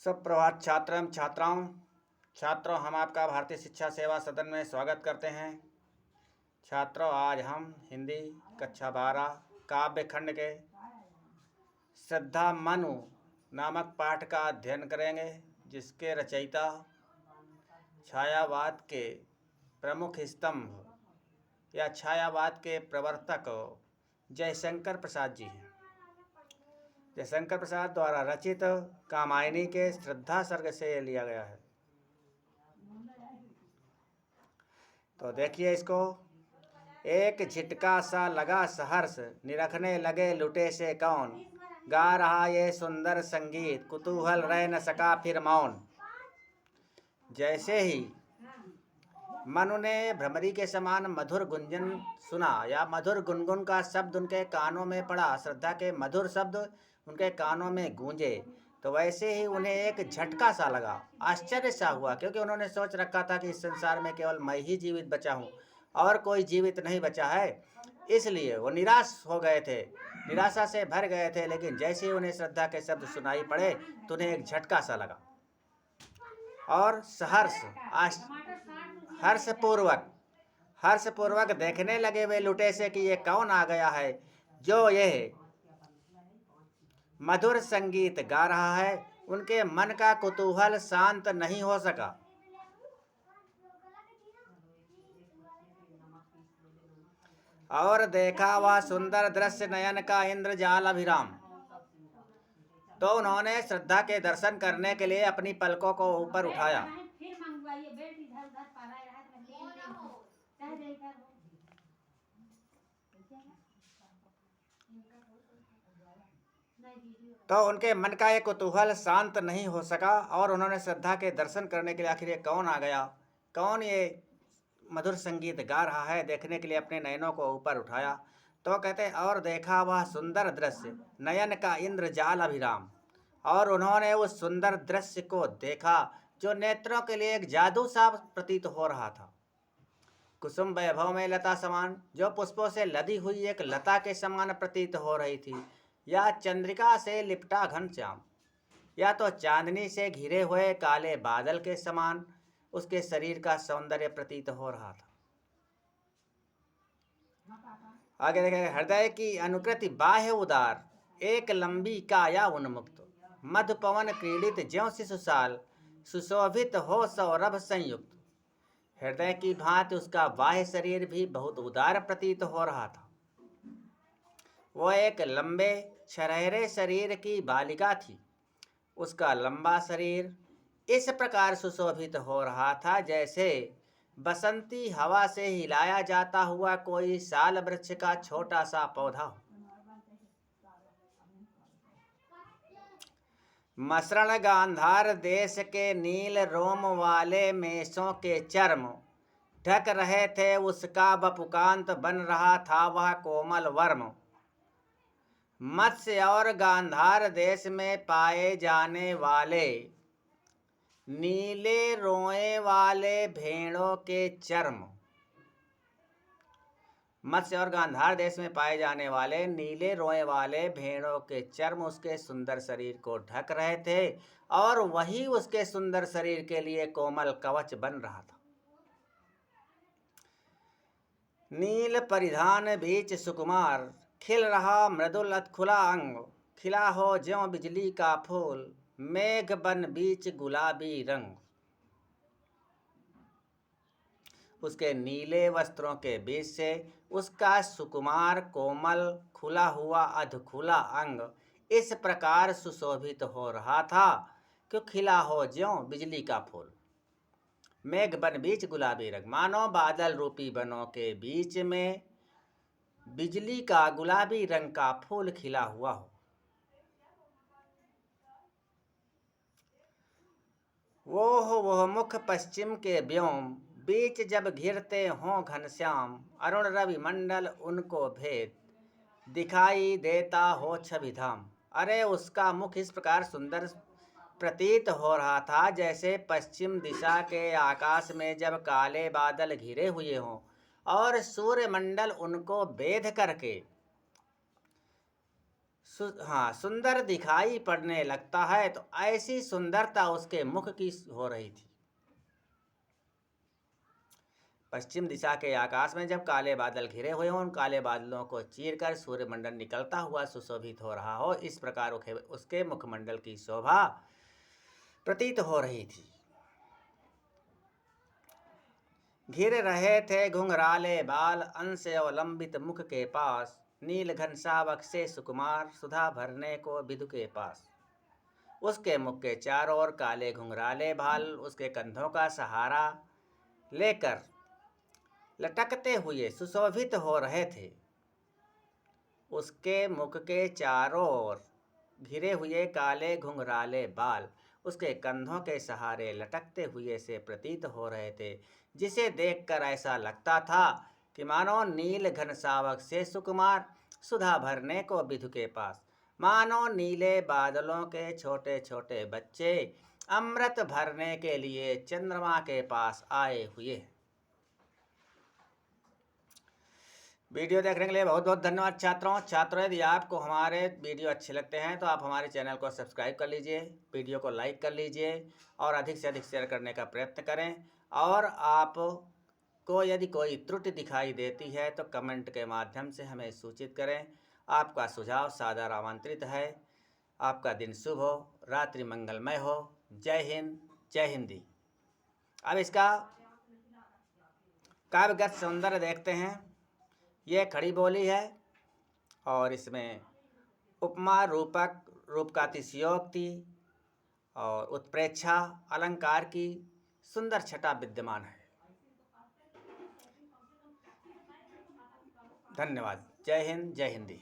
सुप्रभात छात्र एवं छात्रों, हम आपका भारतीय शिक्षा सेवा सदन में स्वागत करते हैं। छात्रों, आज हम हिंदी कक्षा 12 काव्य खंड के श्रद्धा मनु नामक पाठ का अध्ययन करेंगे, जिसके रचयिता छायावाद के प्रमुख स्तंभ या छायावाद के प्रवर्तक जयशंकर प्रसाद जी हैं। जयशंकर प्रसाद द्वारा रचित कामायनी के श्रद्धा सर्ग से लिया गया है। तो देखिए इसको। एक झिटका सा लगा सहर्ष, निरखने लगे लुटे से कौन, गा रहा ये सुंदर संगीत, कुतूहल रह न सका फिर मौन। जैसे ही मनु ने भ्रमरी के समान मधुर गुंजन सुना या मधुर गुनगुन का शब्द उनके कानों में पड़ा, श्रद्धा के मधुर शब्द उनके कानों में गूंजे, तो वैसे ही उन्हें एक झटका सा लगा, आश्चर्य सा हुआ, क्योंकि उन्होंने सोच रखा था कि इस संसार में केवल मैं ही जीवित बचा हूँ और कोई जीवित नहीं बचा है। इसलिए वो निराश हो गए थे, निराशा से भर गए थे। लेकिन जैसे ही उन्हें श्रद्धा के शब्द सुनाई पड़े तो उन्हें एक झटका सा लगा और सहर्ष हर्षपूर्वक देखने लगे वे लुटे से कि ये कौन आ गया है जो ये मधुर संगीत गा रहा है। उनके मन का कुतूहल शांत नहीं हो सका। और देखा वह सुंदर दृश्य नयन का इंद्रजाल अभिराम। तो उन्होंने श्रद्धा के दर्शन करने के लिए अपनी पलकों को ऊपर उठाया। तो उनके मन का एक कुतूहल शांत नहीं हो सका और उन्होंने श्रद्धा के दर्शन करने के लिए आखिर ये कौन आ गया, कौन ये मधुर संगीत गा रहा है, देखने के लिए अपने नयनों को ऊपर उठाया। तो कहते और देखा वह सुंदर दृश्य नयन का इंद्रजाल अभिराम। और उन्होंने उस सुंदर दृश्य को देखा जो नेत्रों के लिए एक जादू सा प्रतीत हो रहा था। कुसुम वैभव में लता समान, जो पुष्पों से लदी हुई एक लता के समान प्रतीत हो रही थी, या चंद्रिका से लिपटा घनश्याम, या तो चांदनी से घिरे हुए काले बादल के समान उसके शरीर का सौंदर्य प्रतीत हो रहा था। आगे देखेंगे। हृदय की अनुकृति बाह्य उदार, एक लंबी काया उन्मुक्त, मधु पवन क्रीडित ज्यों शिशुशाल, सुशोभित हो सौरभ संयुक्त। हृदय की भांति उसका बाह्य शरीर भी बहुत उदार प्रतीत हो रहा था। वह एक लंबे छरहरे शरीर की बालिका थी। उसका लंबा शरीर इस प्रकार सुशोभित हो रहा था जैसे बसंती हवा से हिलाया जाता हुआ कोई साल वृक्ष का छोटा सा पौधा हो। मसृण गांधार देश के नील रोम वाले मेषों के चर्म ढक रहे थे उसका बपुकांत, बन रहा था वह कोमल वर्म। मत्स्य और गांधार देश में पाए जाने वाले नीले रोए वाले भेड़ों के चर्म, मत्स्य और गांधार देश में पाए जाने वाले नीले रोए वाले भेड़ों के चर्म उसके सुंदर शरीर को ढक रहे थे और वही उसके सुंदर शरीर के लिए कोमल कवच बन रहा था। नील परिधान बीच सुकुमार, खिल रहा मृदुल खुला अंग, खिला हो ज्यों बिजली का फूल, मेघ बन बीच गुलाबी रंग। उसके नीले वस्त्रों के बीच से उसका सुकुमार कोमल खुला हुआ अधखुला अंग इस प्रकार सुशोभित हो रहा था कि खिला हो ज्यों बिजली का फूल, मेघ बन बीच गुलाबी रंग, मानो बादल रूपी बनों के बीच में बिजली का गुलाबी रंग का फूल खिला हुआ हो। वह मुख पश्चिम के व्योम, बीच जब घिरते हों घनश्याम, अरुण रवि मंडल उनको भेद, दिखाई देता हो छविधाम। अरे उसका मुख इस प्रकार सुंदर प्रतीत हो रहा था जैसे पश्चिम दिशा के आकाश में जब काले बादल घिरे हुए हों और सूर्य मंडल उनको भेद करके हाँ, सुंदर दिखाई पड़ने लगता है। तो ऐसी सुंदरता उसके मुख की हो रही थी। पश्चिम दिशा के आकाश में जब काले बादल घिरे हुए हों, उन काले बादलों को चीरकर सूर्यमंडल निकलता हुआ सुशोभित हो रहा हो, इस प्रकार उसके मुखमंडल की शोभा प्रतीत हो रही थी। घिर रहे थे घुंघराले बाल, अंश अवलंबित मुख के पास, नील घनसावक से सुकुमार, सुधा भरने को विदु के पास। उसके मुख के चारों ओर काले घुंघराले बाल उसके कंधों का सहारा लेकर लटकते हुए सुशोभित हो रहे थे। उसके मुख के चारों ओर घिरे हुए काले घुंघराले बाल उसके कंधों के सहारे लटकते हुए से प्रतीत हो रहे थे, जिसे देखकर ऐसा लगता था कि मानो नील घनसावक से सुकुमार, सुधा भरने को विधु के पास, मानो नीले बादलों के छोटे छोटे बच्चे अमृत भरने के लिए चंद्रमा के पास आए हुए। वीडियो देखने के लिए बहुत बहुत धन्यवाद छात्रों। यदि आपको हमारे वीडियो अच्छे लगते हैं तो आप हमारे चैनल को सब्सक्राइब कर लीजिए, वीडियो को लाइक कर लीजिए और अधिक से अधिक शेयर करने का प्रयत्न करें। और आपको यदि कोई त्रुटि दिखाई देती है तो कमेंट के माध्यम से हमें सूचित करें। आपका सुझाव सादर आमंत्रित है। आपका दिन शुभ हो, रात्रि मंगलमय हो। जय हिंद, जय हिंदी। अब इसका काव्यगत सौंदर्य देखते हैं। ये खड़ी बोली है और इसमें उपमा, रूपक, रूप का अतिशयोक्ति और उत्प्रेक्षा अलंकार की सुंदर छटा विद्यमान है। धन्यवाद। जय हिंद, जय हिंदी।